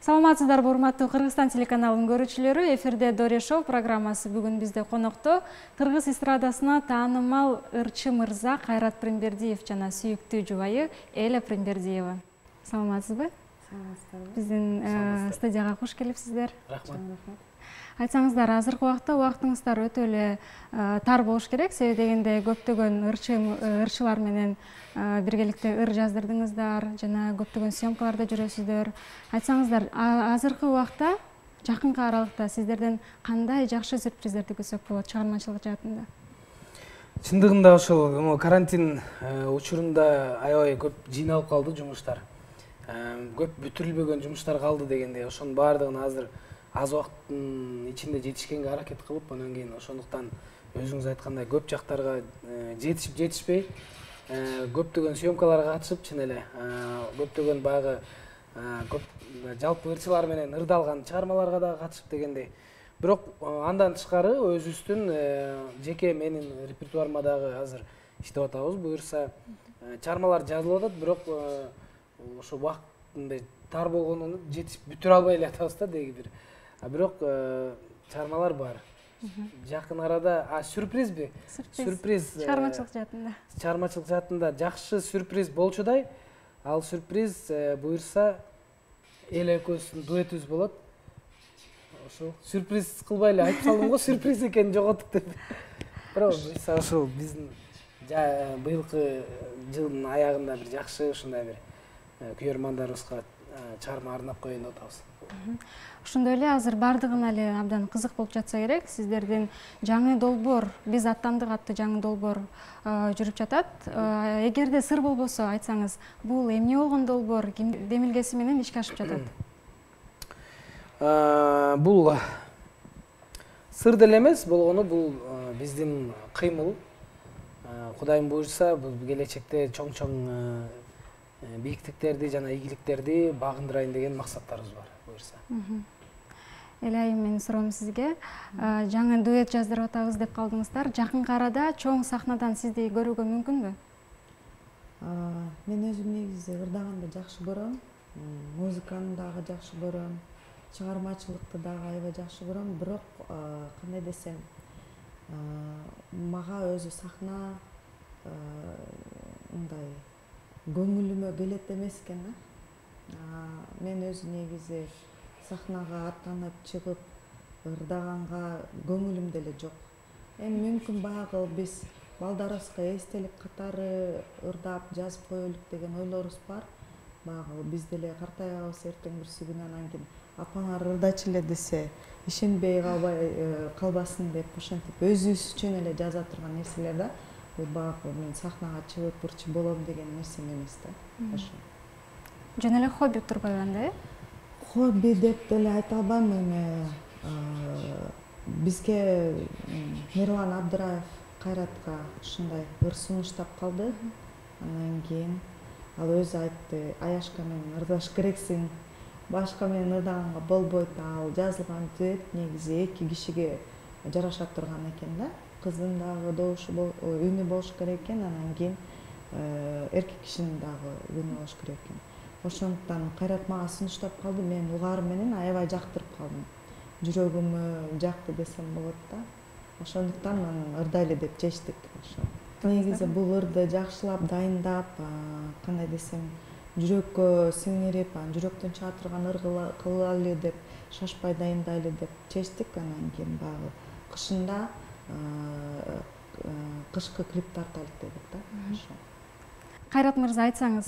Саламатсыздарбы, урматтуу Кыргызстан телеканалынын көрүүчүлөрү. Эфирде Доре Шоу программасы бүгүн бизде конокто Кыргыз эстрадасына таанымал ырчы мырза Кайрат Пиримбердиев жана сүйүктүү жубайы Эля Пиримбердиева. Саламатсызбы? Саламатсыздарбы. Биздин студияга кош келипсиздер. Рахмат. Айтсаңыздар, азыркы убакта убактыңыздар өтө эле тар болуш керек, себеби дегенде көптөгөн ырчылар менен биргеликте ыр жаздырдыңыздар жана көптөгөн съемкаларда жүрөсүздөр. Айтсаңыздар, азыркы убакта жакынкы аралыкта сиздерден кандай жакшы сюрприздерди күтсөк болот чыгармачылык жаатында? Чындыгында ошол карантин учурунда аябай көп жыйналып калды жумуштар. Көп бүтүрүлбөгөн жумуштар калды дегенде, ошонун баардыгын азыр аз убакыттын ичинде жетишкенге аракет кылып, анан кийин ошондуктан өзүңүз айткандай көп жактарга жетишпей, көптөгөн съемкаларга катышып, чын эле көптөгөн баягы көп жалпы ырчылар менен ырдалган чыгармаларга да катышып дегендей. Бирок андан тышкары өзүбүздүн жеке менин репертуарыма дагы азыр иштеп атабыз. Буюрса чыгармалар жазылып атат, бирок ошо убакыт тар болгонун жетип бүтүрө албай эле атабыз да деги бир. Бирок чыгармалар бар. Жакын арада сюрпризби? Сюрприз. Чыгармачылык жаатында. Чыгармачылык жаатында жакшы сюрприз болчудай. Ал сюрприз буюрса Эля экөөбүздүн дуэтибиз болот. Ошол сюрприз кылбай эле айтып салдым го, сюрприз экенин жоготтук деп. Бирок буюрса ошол биздин быйылкы жылдын аягында бир жакшы ушундай бир күйөрмандарыбызга чыгарма арнап коеюн деп атабыз. Ошондой эле азыр бардыгына эле абдан кызык болуп жатса керек. Сиздердин жаңы долбоор, биз аттандык аттуу жаңы долбоор жүрүп жатат. Эгерде сыр болбосо айтсаңыз, бул эмне болгон долбоор, ким демилгеси менен ишке ашып жатат? Бул сыр деле эмес болгону, бул биздин кыймыл. Кудайым буйрса, бул келечекте чоң-чоң бийиктиктерди жана ийгиликтерди багындырайын деген максаттарыбыз бар, буйрса. Эля айым, менин суроом сизге, жаңы дуэт жаздырып атабыз деп калдыңыздар. Жакынкы арада чоң сахнадан сизди көрүүгө мүмкүнбү? Мен өзүм негизи ырдаганды жакшы көрөм, музыканы дагы жакшы көрөм, чыгармачылыкты дагы аябай жакшы көрөм, бирок кандай десем, мага өзү сахна мындай көңүлүмө келет эмес экен да. Мен өзү негизи сахнага аттанып чыгып ырдаганга көңүлүм деле жок. Эми мүмкүн баягы биз балдарыбызга эстелик катары ырдап жазып коелук деген ойлорубуз бар. Баягы биз деле картаябыз эртең бирси күнү, анан кийин апаңар ырдачы эле десе ишенбей калбасын деп ошентип өзүбүз үчүн эле жаза турган нерселер да. Бул баягы мен сахнага чыгып ырчы болом деген нерсем эмес да. Ошо. Жөн эле хобби турбайбы анда, Хобби деп деле айта албайм. Эми бизге Мирлан Абдыраев Кайратка ушундай ыр сунуштап калды. Андан кийин ал өзү айтты, Аяшка менен ырдаш керексиң, башка менен ырдаганга болбойт. Ал жазылган дуэт негизи эки кишиге жараша турган экен да. Кыздын дагы добушу үнү болуш керек экен, анан кийин эркек кишинин дагы үнү болуш керек экен. Ошондуктан Кайрат мага сунуштап калды, мен угаарым менен аябай жактырып калдым. Жүрөгүмө жакты десем болот да. Ошондуктан ырдай эле деп чечтик. Негизи бул ырды жакшылап дайындап, кандай десем, жүрөккө сиңирип, жүрөктөн чыга турган ыр кылалы деп, шашпай дайындайлы деп чечтик. Анан кийин баягы кышында кышкы клип тартайлык дедик да. Кайрат мырза, айтсаңыз,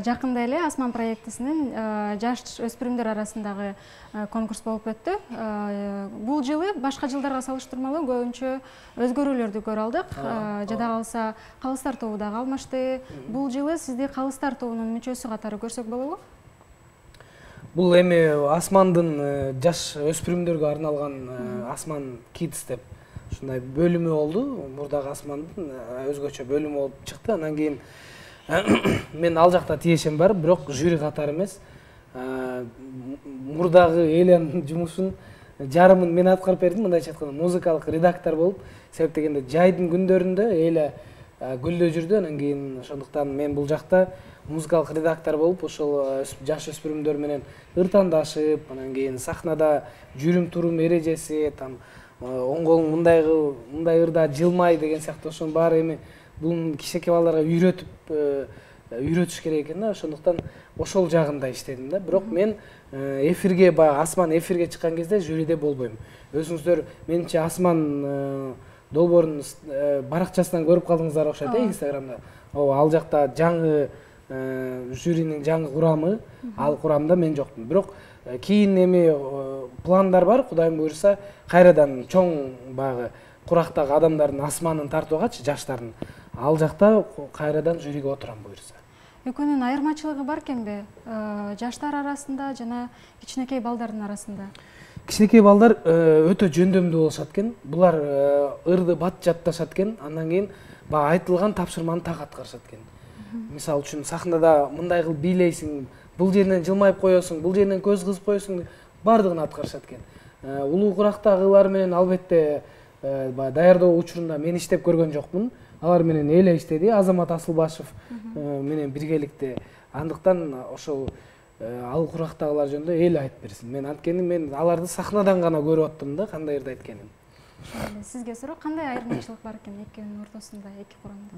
жакында эле Асман проектисинин жаш өспүрүмдөр арасындагы конкурс болуп өттү. Бул жылы башка жылдарга салыштырмалуу көбүнчө өзгөрүүлөрдү көрө алдык. Жада калса Калыстар тобу дагы алмашты. Бул жылы сизди Калыстар тобунун мүчөсү катары көрсөк болобу? Бул эми Асмандын жаш өспүрүмдөргө арналган Асман Kids деп ушундай бөлүмү болду. Мурдагы Асмандын өзгөчө бөлүмү болуп чыкты. Анан кийин мен ал жакта тиешем бар, бирок жюри катары эмес. Мурдагы Элянын жумушун жарымын мен аткарып бердим, мындайча айтканда музыкалык редактор болуп. Себеп дегенде жайдын күндөрүндө Эля гүлдөө жүрдү. Анан кийин ошондуктан мен бул жакта музыкалык редактор болуп, ошол жаш өспүрүмдөр менен ыртандашып, анан кийин сахнада жүрүм турум эрежеси, там оң колуң мындай кыл, мындай ырда жылмай деген сыяктуу ошонун баары эми бул кичинекей балдарга үйрөтүш керек экен да. Ошондуктан ошол жагында иштедим да. Бирок мен эфирге баягы Асман эфирге чыккан кезде жюриде болбойм. Өзүңүздөр менимче Асман долбоорун баракчасынан көрүп калдыңыздар окшойт Инстаграмда. Ал жакта жаңы жюринин жаңы курамы, ал курамда мен жокмун. Бирок кийин эми пландар бар, Кудайым буйруса, кайрадан чоң баягы курактагы адамдардын Асманын тартуугачы, жаштардын. Ал жакта кайрадан жюриге отурам буйруса. Экөөнүн айырмачылыгы бар экенби? Жаштар арасында жана кичинекей балдардын арасында? Кичинекей балдар өтө жөндөмдүү болушат экен. Булар ырды бат жатташат экен. Андан кийин баягы айтылган тапшырманы так аткарышат экен. Мисалы үчүн сахнада мындай кылып бийлейсиң, бул жеринен жылмайып коесуң, бул жеринен көз кызып коесуң, бардыгын аткарышат экен. Улуу курактагылар менен албетте баягы даярдоо учурунда мен иштеп көргөн жокмун. Алар менен эле иштеди, Азамат Асылбашев менен биргеликте. Андыктан ошол ал курактагылар жөнүндө эл айтып берсин. Мен анткени мен аларды сахнадан гана көрүп аттым да, кандай ырды айтканын. Сизге суроо, кандай айырмачылык бар экен экөөнүн ортосунда, эки курамда?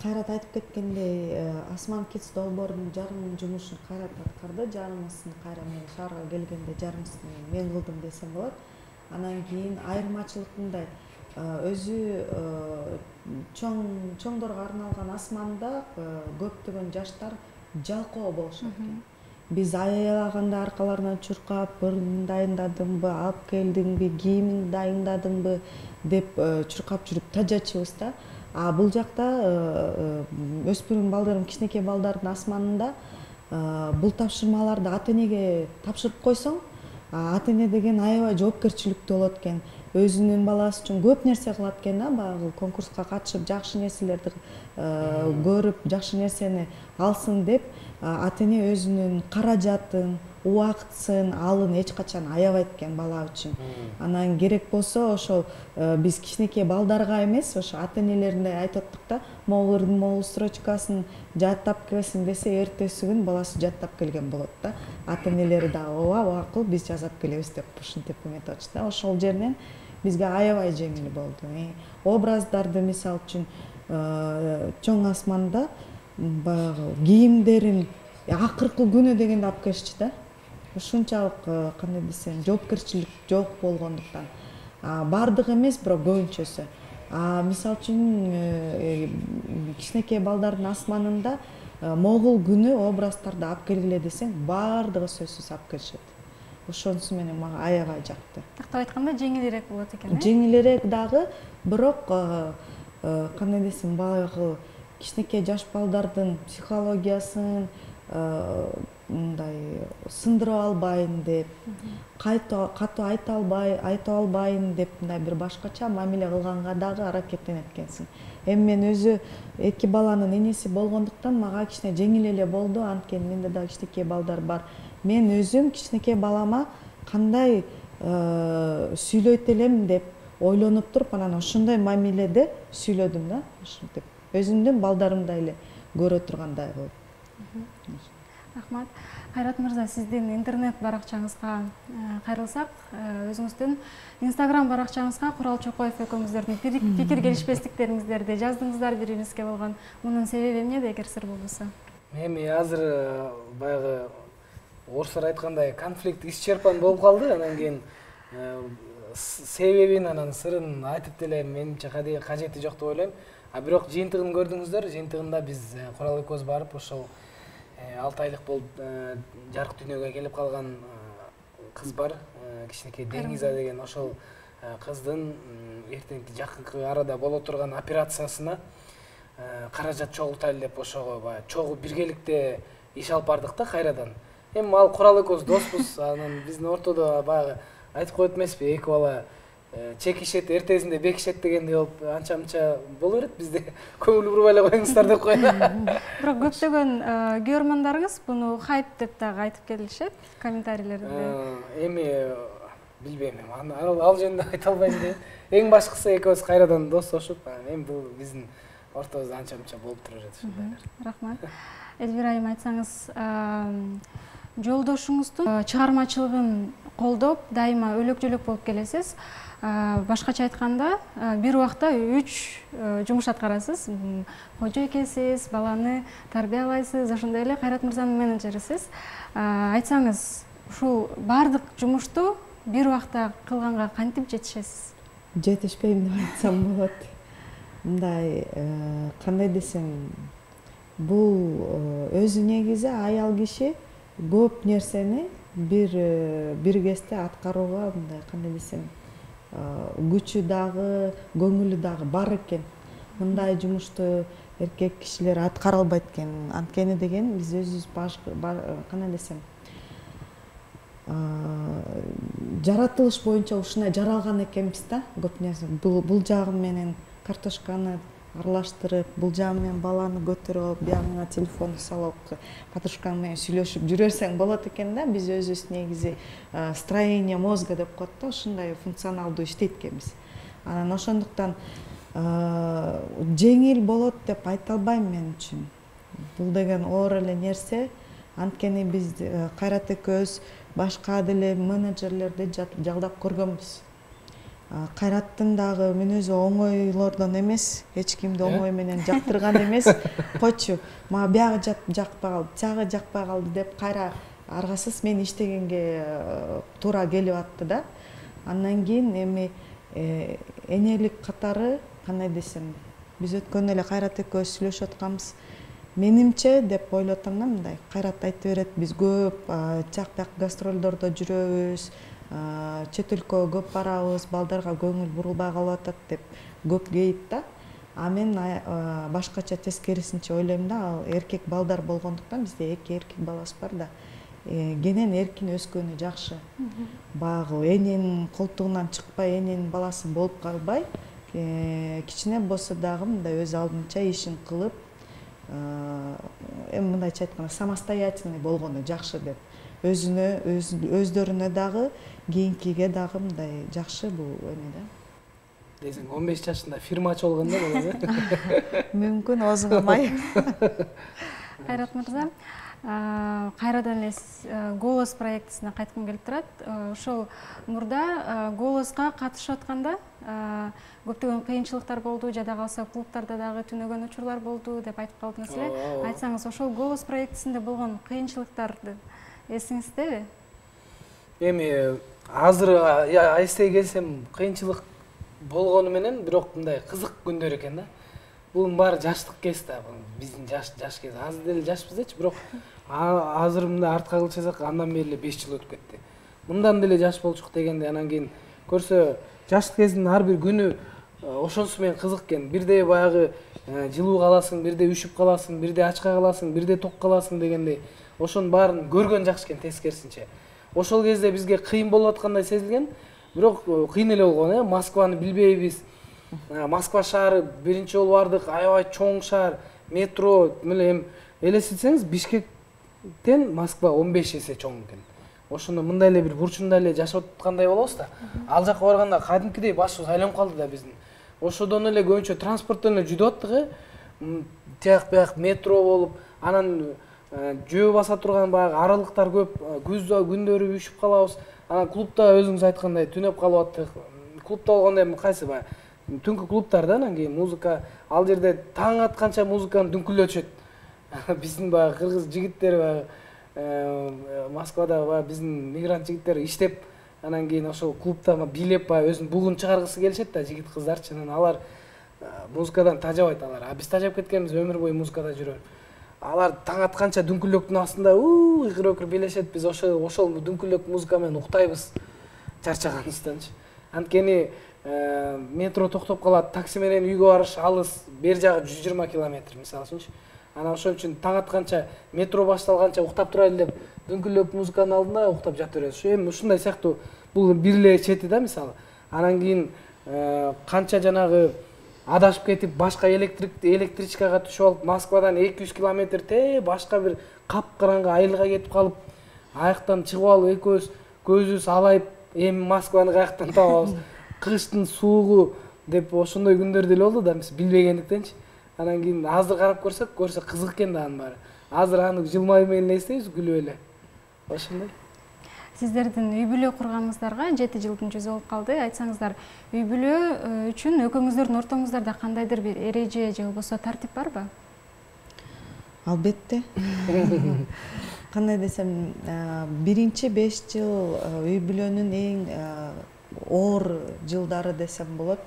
Кайрат айтып кеткендей, Асман Kids долбоорунун жарым жумушун Кайрат аткарды, жарымысын кайра мен шаарга келгенде жарымысын мен кылдым десем болот. Анан кийин айырмачылык мындай, өзү чоңдорго арналган Асманда көптөгөн жаштар жалкоо болушат экен. Биз аялаганда аркаларынан чуркап, ырдын дайындадыңбы, алып келдиңби, кийимиңди дайындадыңбы деп чуркап жүрүп тажачыбыз да. Бул жакта өспүрүм балдардын, кичинекей балдардын Асманында бул тапшырмаларды ата-энеге тапшырып койсоң, ата-эне деген аябай жоопкерчиликтүү болот экен. Өзүнүн баласы үчүн көп нерсе кылат экен да, баягы конкурска катышып, жакшы нерселерди көрүп, жакшы нерсени алсын деп, ата-эне өзүнүн каражатын, убактысын, алын эч качан аябайт экен бала үчүн. Анан керек болсо ошол биз кичинекей балдарга эмес, ошо ата-энелерине айтып аттык да, могул ырдын могул строчкасын жаттап келсин десе, эртеси күн баласы жаттап келген болот да. Ата-энелери да ооба кыл, биз жазап келебиз деп ушинтип эметип атышты да. Ошол жеринен бизге аябай жеңил болду. Образдарды мисалы үчүн чоң Асманда баягы кийимдерин акыркы күнү дегенде алып келишчи да. Ушунчалык кандай десем, жоопкерчилик жок болгондуктан. Бардыгы эмес, бирок көбүнчөсү. Мисалы үчүн кичинекей балдардын Асманында могул күнү образдарды алып келгиле десең, бардыгы сөзсүз алып келишет. Ошонусу менен мага аябай жакты. Тактап айтканда жеңилирээк болот экен, Жеңилирээк дагы, бирок кандай десем, баягы кичинекей жаш балдардын психологиясын мындай сындырып албайын деп, катуу айта албайын деп, мындай бир башкача мамиле кылганга дагы аракеттенет экенсиң. Эми мен өзү эки баланын энеси болгондуктан мага кичине жеңил эле болду, анткени менде да кичинекей балдар бар. Мен өзүм кичинекей балама кандай сүйлөйт элем деп ойлонуп туруп, анан ошондой мамиледе сүйлөдүм да, ушинтип. Өзүмдүн балдарымдай эле көрө тургандай кылып. Рахмат. Кайрат мырза, сиздин интернет баракчаңызга кайрылсак, өзүңүздүн Instagram баракчаңызга Курал Чокоев экөөңүздөрдүн пикир келишпестиктериңиздерди жаздыңыздар бириңизге болгон. Мунун себеби эмнеде, эгер сыр болбосо? Эми азыр баягы орустар айткандай конфликт исчерпан болуп калды. Анан кийин себебин, анан сырын айтып деле менимче кажети жок деп ойлойм. Бирок жыйынтыгын көрдүңүздөр. Жыйынтыгында биз Курал экөөбүз барып, ошол 6 айлык болуп жарык дүйнөгө келип калган кыз бар, кичинекей Деңиза деген, ошол кыздын эртеңки жакынкы арада боло турган операциясына каражат чогултайлы деп ошого баягы чогуу биргеликте иш алып бардык да кайрадан. Эми ал Курал экөөбүз доспуз, анан биздин ортодо баягы айтып коет эмеспи, эки бала чекишет, эртесинде бекишет дегендей болуп анча-мынча боло берет. Бизде көңүл бурбай эле коюңуздар деп коем. Бирок көптөгөн көрөрмандарыңыз буну хайп деп дагы айтып келишет комментарийлерде. Эми билбейм, ал жөнүндө айта албайм дейм. Эң башкысы экөөбүз кайрадан достошуп, эми бул биздин ортобузда анча мынча болуп турар эди ушундайлар. Рахмат. Элвира айым, айтсаңыз, жолдошуңуздун чыгармачылыгын колдоп, дайыма өлөк-жөлөк болуп келесиз. Башкача айтканда, бир убакта 3 жумуш аткарасыз. Кожо экесиз, баланы тарбиялайсыз, ошондой эле Кайрат мырзанын менеджерисиз. Айтсаңыз, ушул бардык жумушту бир убакта кылганга кантип жетишесиз? Жетишпейм деп айтсам болот. Мындай, кандай десем, бул өзү негизи аял киши көп нерсени бир кезде аткарууга, мындай кандай десем, күчү дагы, көңүлү дагы бар экен. Мындай жумушту эркек кишилер аткара албайт экен. Анткени деген биз өзүбүз кандай десем, жаратылыш боюнча ушундай жаралган экенбиз да. Көп нерсе бул жагы менен картошканы аралаштырып, бул жагы менен баланы көтөрүп алып, биягыңа телефонду салып, подружкаң менен сүйлөшүп жүрөрсең болот экен да. Биз өзүбүз негизи строение мозга деп коет да, ушундай функционалдуу иштейт экенбиз. Анан ошондуктан жеңил болот деп айта албайм мен үчүн. Бул деген оор эле нерсе. Анткени биз Кайрат экөөбүз башка деле менеджерлерди жалдап көргөнбүз. Кайраттын дагы мүнөзү оңойлордон эмес, эч кимди оңой менен жактырган эмес. Койчу, мага биягы жакпай калды, тиягы жакпай калды деп кайра аргасыз мен иштегенге туура келип атты да. Андан кийин эми энелик катары, кандай десем, биз өткөн эле Кайрат экөөбүз сүйлөшүп атканбыз. Менимче деп ойлоп атам да, мындай. Кайрат айтып берет, биз көп жак-бак гастролдордо жүрөбүз, чет өлкөгө көп барабыз, балдарга көңүл бурулбай калып атат деп көп кейит да. А мен башкача тескерисинче ойлойм да, ал эркек балдар болгондуктан бизде 2 эркек балабыз бар да. Кенен эркин өскөнү жакшы. Багы эненин колтугунан чыкпай, эненин баласын болуп калбай, кичине болсо дагы мындай өз алдынча ишин кылып, эми мындайча айтканда самостоятельный болгону жакшы деп. Өздөрүнө дагы, кийинкиге дагы мындай жакшы бул эме да. Дейсиң 15 жашында фирма ачып алганда болот. Мүмкүн оозуңа май. Кайрат мырза, кайрадан эле Голос проектисине кайткым келип турат. Ошол мурда Голоско катышып атканда көптөгөн кыйынчылыктар болду, жада калса клубтарда дагы түнөгөн учурлар болду деп айтып калдыңыз эле. Айтсаңыз, ошол Голос проектисинде болгон кыйынчылыктарды эсиңиздеби? Эми азыр эстей келсем кыйынчылык болгону менен, бирок мындай кызык күндөр экен да. Бунун баары жаштык кез да, биздин жаш кез. Азыр деле жашпыз дечи, бирок азыр мындай артка кылчасак андан бери эле 5 жыл өтүп кетти. Мындан деле жаш болчук дегенде, анан кийин көрсө жаштык кездин ар бир күнү ошонусу менен кызык экен. Бирде баягы жылуу каласың, бирде үшүп каласың, бирде ачка каласың, бирде ток каласың дегендей. Ошонун баарын көргөн жакшы экен тескерисинче. Ошол кезде бизге кыйын болуп аткандай сезилген, бирок кыйын эле болгон, Москваны билбейбиз. Москва шаары биринчи жолу бардык, аябай чоң шаар, метро, эми элестетсеңиз Бишкектен Москва 15 эсе чоң экен. Ошондо мындай эле бир бурчунда эле жашап аткандай болобуз да. Ал жакка барганда кадимкидей башыбыз айланып калды да биздин. Ошодон эле көбүнчө транспорттон эле жүдөп аттык, тияк-бияк метро болуп, анан жөө баса турган баягы аралыктар көп, күндөрү үшүп калабыз. Анан клубда өзүңүз айткандай түнөп калып аттык. Клубда болгондо эми кайсы баягы түнкү клубтарда, анан кийин музыка, ал жерде таң атканча музыканы дүңкүлөтүшөт. Биздин баягы кыргыз жигиттери баягы Москвада баягы биздин мигрант жигиттер иштеп, анан кийин ошол клубда бийлеп баягы өзүнүн бугун чыгаргысы келишет да, жигит кыздарчы. Анан алар музыкадан тажабайт алар. Биз тажап кеткенбиз, өмүр бою музыкада жүрөр. Алар таң атканча дүңкүлөктүн астында ыкыр-өкүр бийлешет. Биз ошол дүңкүлөк музыка менен уктайбыз чарчаганыбызданчы. Анткени метро токтоп калат, такси менен үйгө барыш алыс, бер жагы 120 километр мисалы үчүнчү. Анан ошон үчүн таң атканча, метро башталганча уктап турайлы деп дүңкүлөк музыканын алдында уктап жата беребиз. Эми ушундай сыяктуу бул бир эле чети да мисалы. Анан кийин канча жанагы адашып кетип, башка электричкага түшүп алып, Москвадан 200 километр башка бир капкараңгы айылга кетип калып, аяктан чыгып алып экөөбүз көзүбүз алайып, эми Москваны каяктан табабыз? Кыштын суугу деп ошондой күндөр деле болду да, биз билбегендиктенчи. Анан кийин азыр карап көрсөк кызык экен да анын баары. Азыр аны жылмайып менен эстейбиз, күлүп эле. Ошондой. Сиздердин үй бүлө курганыңыздарга 7 жылдын жүзү болуп калды. Айтсаңыздар, үй бүлө үчүн экөөңүздөрдүн ортоңуздарда кандайдыр бир эреже же болбосо тартип барбы? Албетте. Кандай десем, биринчи 5 жыл үй бүлөнүн эң оор жылдары десем болот.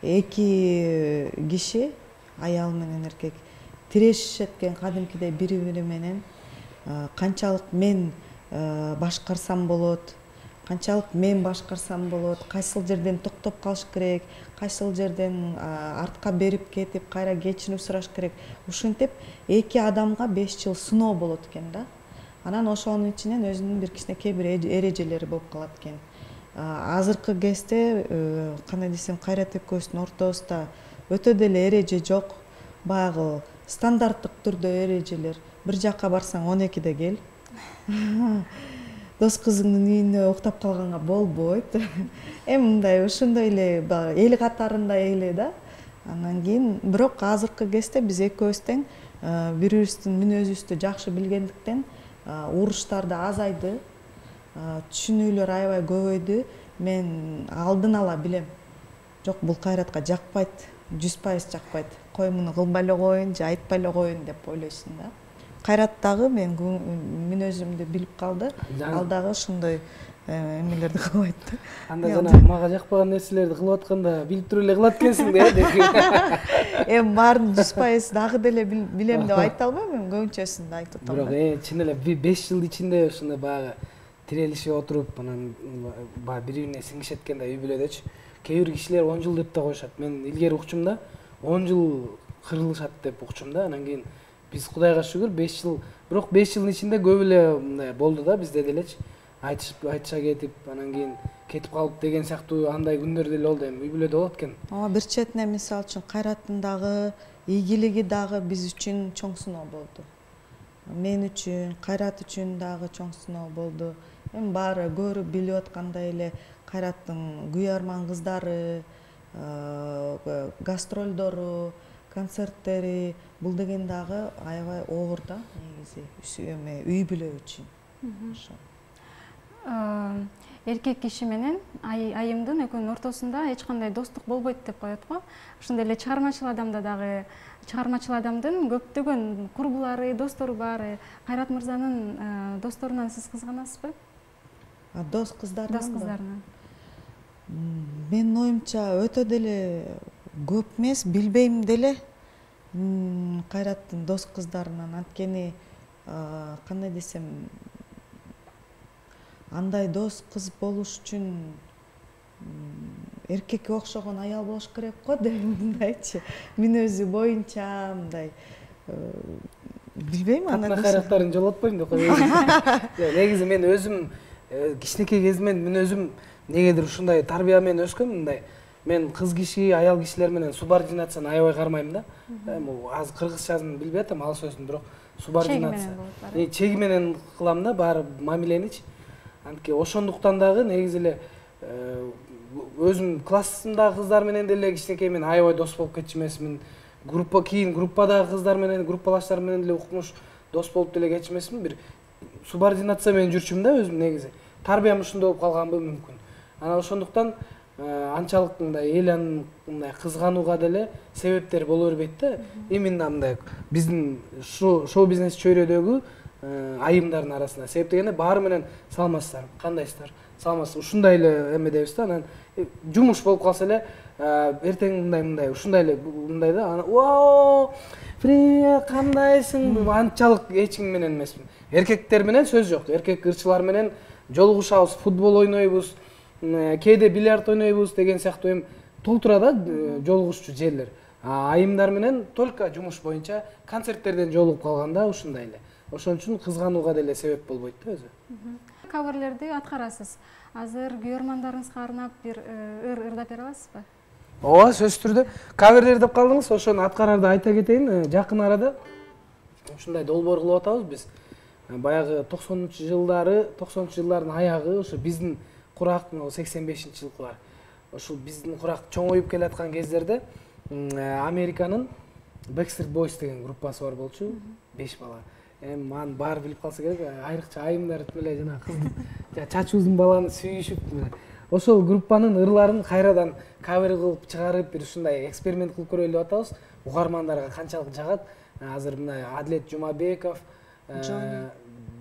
Эки киши, аял менен эркек, тирешишет экен кадимкидей бири-бири менен. Канчалык мен башкарсам болот, канчалык мен башкарсам болот, кайсыл жерден токтоп калыш керек, кайсыл жерден артка берип кетип, кайра кечирим сураш керек. Ушинтип эки адамга 5 жыл сыноо болот экен да. Анан ошонун ичинен өзүнүн бир кичинекей бир эрежелери болуп калат экен. Азыркы кезде кандай десем, Кайрат экөөбүздүн ортобузда өтө деле эреже жок. Баягы стандарттык түрдө эрежелер. Бир жакка барсаң 12-де кел. Дос кызыңдын үйүнө уктап калганга болбойт. Мындай ушундай эле эл катарында эле да. Анан кийин бирок азыркы кезде биз экөөбүз тең бири-бирибиздин мүнөзүбүздү жакшы билгендиктен уруштарды азайды. Түшүнүүлөр аябай көбөйдү. Мен алдын ала билем. Жок, бул Кайратка жакпайт, 100% жакпайт. Кой муну кылбай эле коеюн же айтпай эле коеюн деп ойлойсуң да. Кайрат дагы мен мүнөзүмдү билип калды. Ал дагы ошондой эмелерди кылбайт. Анда жана мага жакпаган нерселерди кылып атканда билип туруп эле кылат экенсиң да. Баарын 100% дагы деле билем деп айта албайм, көбүнчөсүн да айтып атам. Бирок чын эле 5 жыл ичинде ушундай баягы тирелишип отуруп, анан баягы бири-бирине сиңишет экен да үй бүлөдөчү. Кээ бир кишилер 10 жыл деп да коюшат. Мен илгери укчумда 10 жыл кырылышат деп укчум да. Анан кийин биз Кудайга шүгүр 5 жыл, бирок 5 жылдын ичинде көп эле мындай болду да бизде делечи. Айтыша кетип, анан кийин кетип калып деген сыяктуу андай күндөр деле болду. Эми үй бүлөдө болот экен. Бир четинен мисалы үчүн Кайраттын дагы ийгилиги дагы биз үчүн чоң сыноо болду. Мен үчүн, Кайрат үчүн дагы чоң сыноо болду. Эми баары көрүп билип аткандай эле Кайраттын күйөрман кыздары, гастролдору, концерттери, бул деген дагы аябай оор да негизи үй бүлө үчүн. Эркек киши менен айымдын экөөнүн ортосунда эч кандай достук болбойт деп коет го. Ошондой эле чыгармачыл адамда дагы чыгармачыл адамдын көптөгөн курбулары, достору бар. Кайрат мырзанын досторунан сиз кызганасызбы? Дос кыздарынан? Менин оюмча өтө деле көп эмес, билбейм деле Кайраттын дос кыздарынан. Анткени кандай десем, андай дос кыз болуш үчүн эркекке окшогон аял болуш керек го деп мындайчы. Мүнөзү боюнча мындай билбейм, аны кайраттарын жолотпойм деп коебуз. Негизи мен өзүм кичинекей кезимден мүнөзүм негедир ушундай тарбия менен өскөм. Мындай мен кыз киши, аял кишилер менен субординацияны аябай кармайм да. Азыр кыргызчасын билбей атам ал сөзүн, бирок субординация чеги менен кылам да баары мамиленичи. Антке ошондуктан дагы негизи эле өзүм классымдагы кыздар менен деле кичинекей мен аябай дос болуп кетчү эмесмин. Кийин группадагы кыздар менен, группалаштар менен деле укмуш дос болуп деле кетчү эмесмин. Бир субординация менен жүрчүм да өзүм негизи. Тарбиям ушундай болуп калганбы мүмкүн. Анан ошондуктан анчалык мындай эл анын мындай кызганууга деле себептер боло бербейт да. Именно мындай биздин шоу бизнес чөйрөдөгү айымдардын арасында. Себеп дегенде баары менен саламатсыздар, кандайсыздар? Саламатсыз. Ушундай эле эмедебиз да. Анан жумуш болуп калса эле эртең мындай ушундай эле мындай да. Анан "О, привет, кандайсың?" Анчалык эч ким менен эмесмин. Эркектер менен сөз жок. Эркек ырчылар менен жолугушабыз, футбол ойнойбуз, кээде бильярд ойнойбуз деген сыяктуу эми толтура да жолугушчу жерлер. Айымдар менен только жумуш боюнча концерттерден жолугуп калганда ушундай эле. Ошон үчүн кызганууга деле себеп болбойт да өзү. Каверлерди аткарасыз. Азыр күйөрмандарыңызга арнап бир ырдап бере аласызбы? Ооба, сөзсүз түрдө. Каверлер деп калдыңыз, ошону аткарарды айта кетейин. Жакын арада ушундай долбоор кылып атабыз биз. Баягы 90-жылдардын аягы, ошо биздин курак 85-жылкылар. Ошол биздин курак чоңоюп келаткан кездерде Американын Backstreet Boys деген группасы бар болчу, 5 бала. Эми аны баары билип калса керек, айрыкча айымдар эле жана кыздын чачы узун баланы сүйүшүп, ошол группанын ырларын кайрадан кавер кылып чыгарып, бир ушундай эксперимент кылып көрөлү деп атабыз. Угармандарга канчалык жагат? Азыр мына Адлет Жумабеков,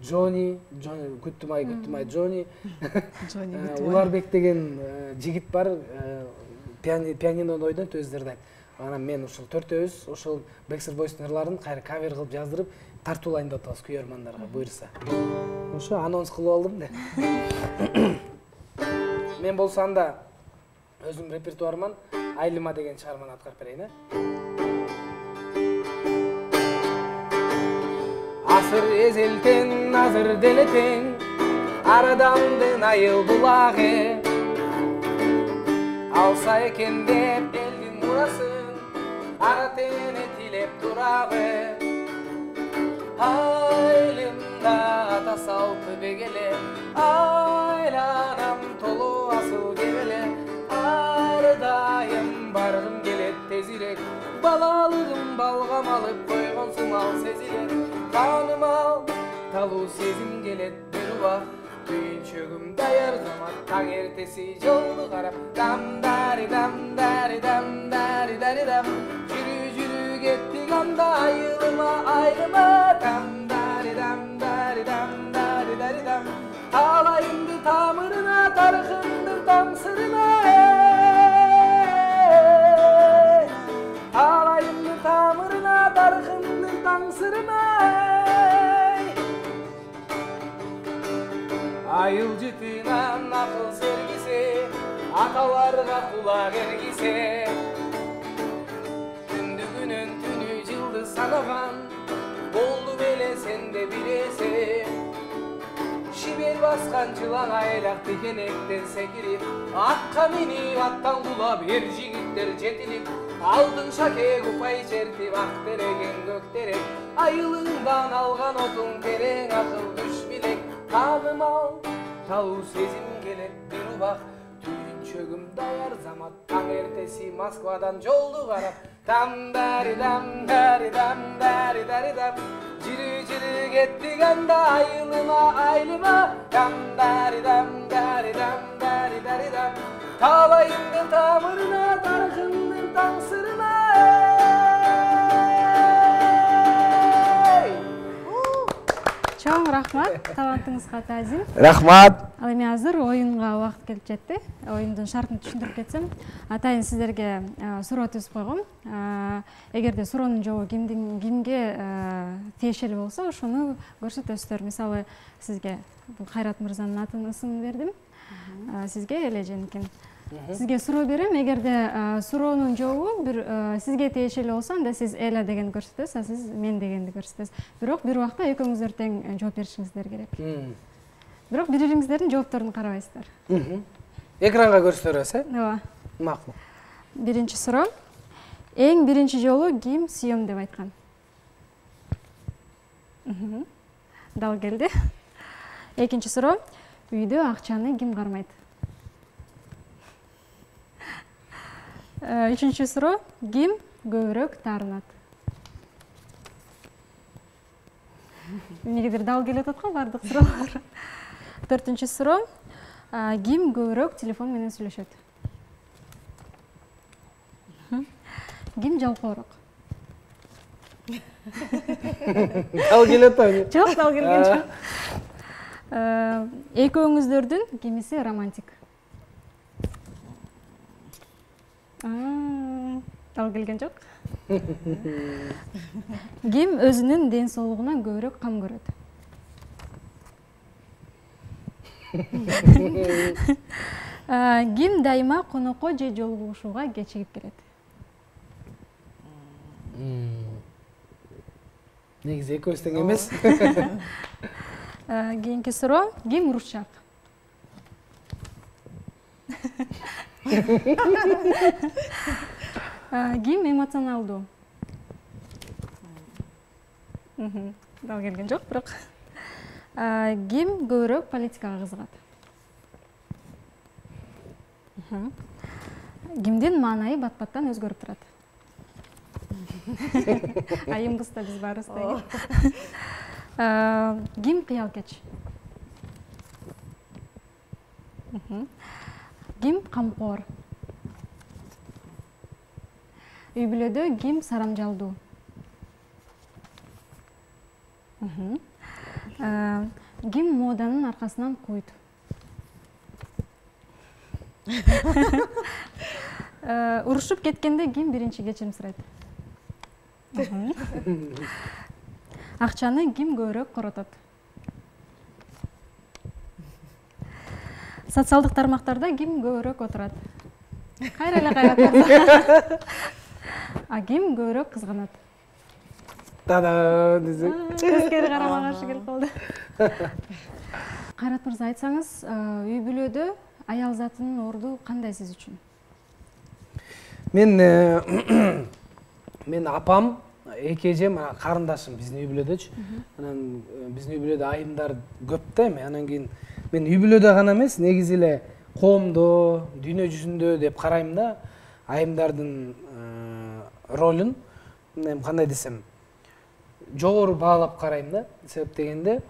Джони, Күттүмай Джони, Уларбек деген жигит бар, пианинону ойнойт, өздөрү да. Анан мен ушул төртөөбүз ошол Backstreet Boys'тун ырларын кайра кавер кылып жаздырып, тартуулайын деп атабыз күйөрмандарга буйрса. Ошо анонс кылып алдым да. Мен болсо анда өзүм репертуарыман Айлыма деген чыгарманы аткарып берейин, Асыр эзелтен, азыр делетең, арадамдын айыл булагы. Алса экен деп элдин мурасын, ара тене тилеп турабы. Айлымда ата салты бегеле, айланам толу асыл кебеле. Ар дайым баргым келет тезирээк, балалыгым балгам алып койгон сымал сезилет. Каным ал, талуу сезим келет бир убак, түйүнчөгүм даяр замат, таң эртеси жолду карап. Дамдари дамдари дамдари дари дам, жүрү кеттик анда айылыма, дамдари дамдари дамдари дари дам. Алайымды тамырына, тарыхымдын таң сырына, алайымды тамырына, тарыхымдын таң сырына. Айыл жытынан акыл сергисе, аталарга кулак эргисе. Түндүгүнөн түнү жылды санаган, болду беле сенде билесе. Шибер баскан жылан айлак текенектен секирип, атка минип аттан кулап эр жигиттер жетилип. Алдың шаке купай чертип, ак тереген көктерек, айылыңдан алган отуң терең, акыл күч билек. Каным ал, талуу сезим келет бир убак, түйүнчөгүм даяр замат, таң эртеси Москвадан жолду карап. Дамдари дамдари дамдари дари дам, жүрү кеттик анда айылыма, дамдари дамдари дамдари дари дам. Талайымдын тамырына, тарыхымдын таң сырына. Чоң рахмат, талантыңызга таазим. Рахмат. Ал эми азыр оюнга убакыт келип жетти. Оюндун шартын түшүндүрүп кетсем, атайын сиздерге суроо түзүп койгом. Эгерде суроонун жообу кимге тиешелүү болсо, ошону көрсөтөсүздөр. Мисалы, сизге бул Кайрат мырзанын атын бердим. Сизге Элеженкин. Сизге суроо берем. Эгерде суроонун жообу бир сизге тиешелүү болсо, анда сиз Эля дегенди көрсөтөсүз, а сиз мен дегенди көрсөтөсүз. Бирок бир убакта экөөңүздөр тең жооп беришиңиздер керек. Бирок бири-бириңиздердин жоопторун карабайсыздар. Экранга көрсөтөрбүз, Ооба. Макул. Биринчи суроо. Эң биринчи жолу ким сүйөм деп айткан? Дал келди. Экинчи суроо. Үйдө акчаны ким кармайт? Үчүнчү суроо. Ким көбүрөөк таарынат? Эмнегедир дал келип атат го бардык суроолор. Төртүнчү суроо. Ким көбүрөөк телефон менен сүйлөшөт? Ким жалкоорок? Дал келип атабы? Жок, дал келген жок. Экөөңүздөрдүн кимиси романтик? Дал келген жок. Ким өзүнүн ден соолугуна көбүрөөк кам көрөт? Ким дайыма конокко же жолугушууга кечигип келет? Негизи экөөбүз тең эмес. Кийинки суроо. Ким урушчак? Ким эмоционалдуу? Дал келген жок, бирок. Ким көбүрөөк политикага кызыгат? Кимдин маанайы бат-баттан өзгөрүп турат? Айым кыз да биз барыбыз да. Ким кыялкеч? Ким камкор? Үй бүлөдө ким сарамжалдуу? Ким моданын аркасынан куйт? Урушуп кеткенде ким биринчи кечирим сурайт? Акчаны ким көбүрөөк коротот? Социалдык тармактарда ким көбүрөөк отурат? Кайра эле кайрат. А ким көбүрөөк кызганат? Тада десек. Тескери карама каршы келип калды. Кайрат мырза, айтсаңыз, үй бүлөдө аял затынын орду кандай сиз үчүн? Мен апам, эки эжем, карындашым биздин үй бүлөдөчү. Анан биздин үй бүлөдө айымдар көп да эми. Анан кийин мен үй бүлөдө гана эмес, негизи эле коомдо, дүйнө жүзүндө деп карайм да. Айымдардын ролун кандай десем, жогору баалап карайм да. Себеп дегенде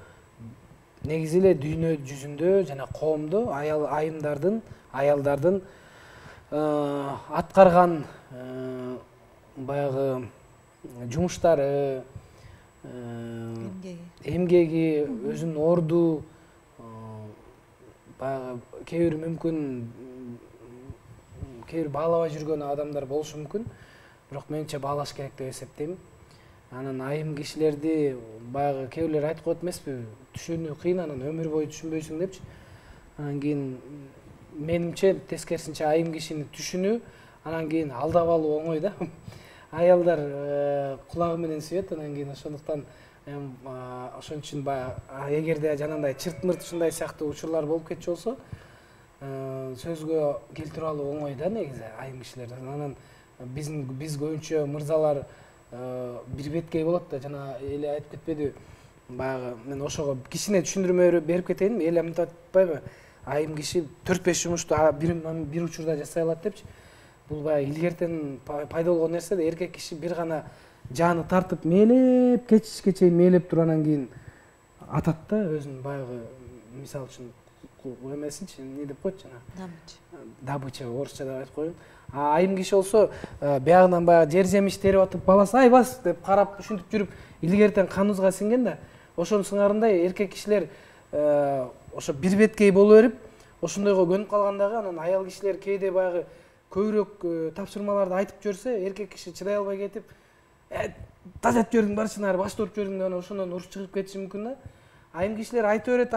негизи эле дүйнө жүзүндө жана коомдо айымдардын, аялдардын аткарган баягы жумуштары, эмгеги, өзүнүн орду, баягы кээ бир мүмкүн кээ бир баалабай жүргөн адамдар болушу мүмкүн. Бирок менимче баалаш керек деп эсептейм. Анан айым кишилерди баягы кээ бирлер айтып коет эмеспи, түшүнүү кыйын, анан өмүр бою түшүнбөйсүң депчи. Анан кийин менимче тескерисинче айым кишини түшүнүү, анан кийин алдап алуу оңой да. Аялдар кулагы менен сүйөт, анан кийин ошондуктан ошон үчүн баягы эгерде жанагындай чырт-мырт ушундай сыяктуу учурлар болуп кетчү болсо, сөзгө келтирип алуу оңой да негизи айым кишилерден. Анан биз көбүнчө мырзалар бир беткей болот да, жана эле айтып кетпедиби, баягы мен ошого кичине түшүндүрмө берип кетейин, эл мынтип атпайбы, айым киши 4-5 жумушту бир учурда жасай алат депчи. Бул баягы илгертен пайда болгон нерсе да, эркек киши бир гана жааны тартып мээлеп, кечке чейин мээлеп туруп анан кийин атат да өзүнүн баягы, мисалы үчүн эмесинчи, эмне деп коет жана? Добыча, орусча деп айтып коеюн. Айым киши болсо, биягынан баягы жер жемиш терип атып, баласы ай бас деп карап, ушинтип жүрүп, илгертен каныбызга сиңген да. Ошонун сыңарындай эркек кишилер ошо бир беткей боло берип, ошондойго көнүп калгандагы, анан аял кишилер кээде баягы көбүрөөк тапшырмаларды айтып жүрсө, эркек киши чыдай албай кетип, тазат жибердиң, барчынары баштырып жибердиң деп ошондон уруш чыгып кетиши мүмкүн да. Айым кишилер айтып берет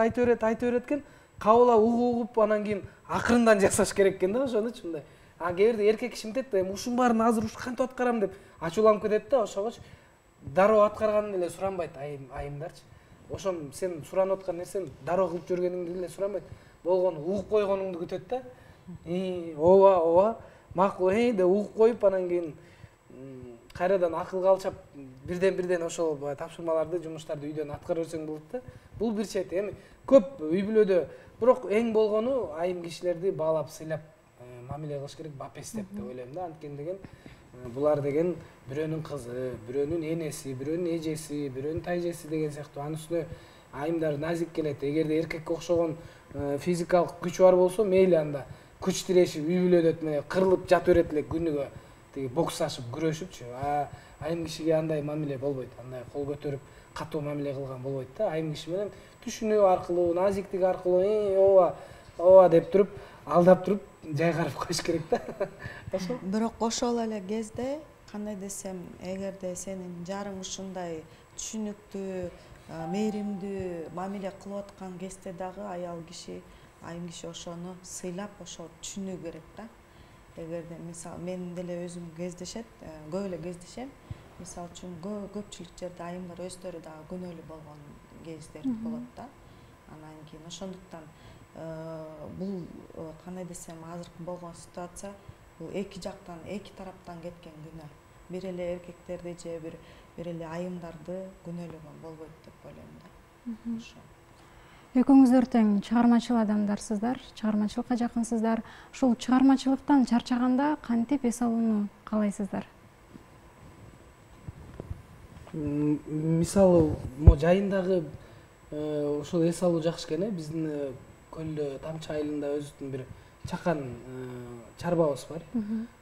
экен, кабыл угуп, анан кийин акырындан жасаш керек экен да ошонучу мындай. Кээ бирде эркек киши мынтет да, ушунун баарын азыр кантип аткарам деп ачууланып кетет да, ошогоч дароо аткарганын эле суранбайт айымдарчы. Ошон сен суранып аткан нерсени дароо кылып жүргениңди эле суранбайт. Болгону угуп койгонуңду күтөт да. Ооба, макул деп угуп коюп, анан кийин кайрадан акылга алчап бирден ошол тапшырмаларды, жумуштарды үйдөн аткара берсең болот да. Бул бир чети. Эми көп үй бүлөдө, бирок эң болгону айым кишилерди баалап, сыйлап мамиле кылыш керек, бапес деп ойлойм да. Анткени деген булар деген бирөөнүн кызы, бирөөнүн энеси, бирөөнүн эжеси, бирөөнүн тайжеси деген сыяктуу. Анын үстүнө айымдар назик келет. Эгерде эркекке окшогон физикалык күч бар болсо, мейли анда күч тирешип үй бүлөдө кырылып жата берет эле күнүгө, тиги боксташып, күрөшүпчү. Айым кишиге андай мамиле болбойт. Андай кол көтөрүп, катуу мамиле кылган болбойт да. Айым киши менен түшүнүү аркылуу, назиктик аркылуу, ооба деп туруп, алдап туруп жайгарып коюш керек да. Бирок ошол эле кезде кандай десем, эгерде сенин жарың ушундай түшүнүктүү, мээримдүү мамиле кылып аткан кезде дагы айым киши ошону сыйлап, ошо түшүнүү керек да. Эгерде мисалы мен деле өзүм кездешет, көп эле кездешем. Мисалы үчүн көпчүлүк жерде айымдар өздөрү дагы күнөөлүү болгон кездер болот да. Анан кийин ошондуктан бул кандай десем, азыркы болгон ситуация бул эки жактан, эки тараптан кеткен күнөө. Бир эле эркектерди же бир эле айымдарды күнөөлөгөн болбойт деп ойлойм да. Ошо. Экөөңүздөр тең чыгармачыл адамдарсыздар, чыгармачылыкка жакынсыздар. Ушул чыгармачылыктан чарчаганда кантип эс алууну каалайсыздар? Мисалы, мо жайындагы ошол эс алуу жакшы экен. Биздин көлдө Тамчы айылында өзүбүздүн бир чакан чарбабыз бар.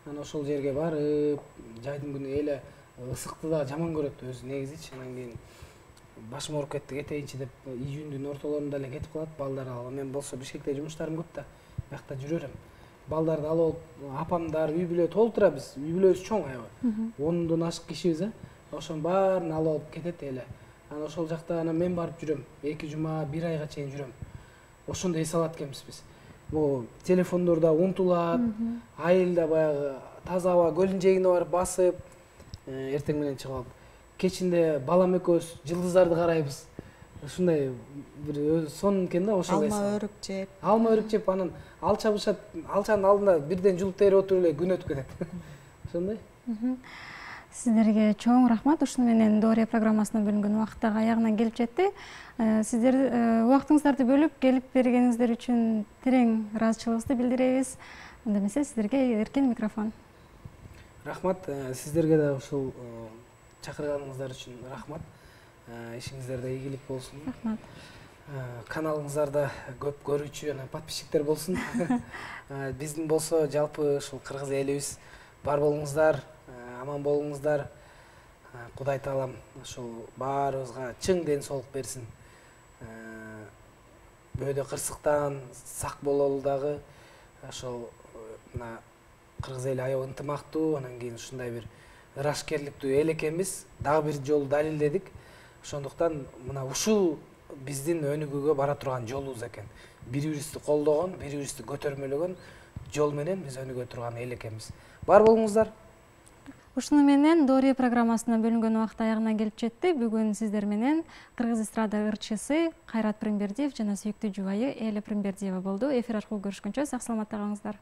Анан ошол жерге барып, жайдын күнү эле ысыкты да жаман көрөт өзү негизичи. Анан кийин башым ооруп кетти, кетейинчи деп июндүн ортолорунда эле кетип калат балдарды алып. Мен болсо Бишкекте жумуштарым көп да, биякта жүрөрөм. Балдарды алып, апамдар, үй бүлө толтурабыз. Үй бүлөбүз чоң аябай. 10дон ашык кишибиз, ошонун баарын алып кетет эле. Анан ошол жакта мен барып жүрөм. 2 жума, 1 айга чейин жүрөм. Ошондо эс алат экенбиз биз. Бул телефондордо унутулат, айылда баягы таза аба көлдүн жээгине барып басып, эртең менен чыгып алып, кечинде балам экөөбүз жылдыздарды карайбыз. Ушундай бир сонун экен да ошол эс. Алма өрүк жеп. Алма өрүк жеп, анан алча бышат, алчанын алдында бирден жулуп терип отуруп эле күн өтүп кетет. Ошондой. Сиздерге чоң рахмат. Ушуну менен Доория программасына бөлүнгөн убакыт дагы аягына келип жетти. Сиздер убактыңыздарды бөлүп келип бергениңиздер үчүн терең ыраазычылыгыбызды билдиребиз. Анда эмесе сиздерге эркен микрофон. Рахмат. Сиздерге да ушул чакырганыңыздар үчүн рахмат. Ишиңиздерде ийгилик болсун. Рахмат. Каналыңыздарда көп көрүүчү жана подписчиктер болсун. Биздин болсо жалпы ушул кыргыз элибиз бар болуңуздар, аман болуңуздар. Кудай таалам ошол баарыбызга чың ден соолук берсин. Бөөдө кырсыктан сак бололу дагы. Ошол мына кыргыз эли аябай ынтымактуу, анан кийин ушундай бир ырашкерликтүү эл экенбиз. Дагы бир жолу далилдедик. Ошондуктан мына ушул биздин өнүгүүгө бара турган жолубуз экен. Бири-бирибизди колдогон, бири-бирибизди көтөрмөлөгөн жол менен биз өнүгө турган эл экенбиз. Бар болуңуздар. Ушуну менен Доория программасына бөлүнгөн убакыт аягына келип жетти. Бүгүн сиздер менен Кыргыз эстрада ырчысы Кайрат Пиримбердиев жана сүйүктүү жубайы Эля Пиримбердиева болду. Эфир аркылуу көрүшкөнчө сак саламатта калыңыздар.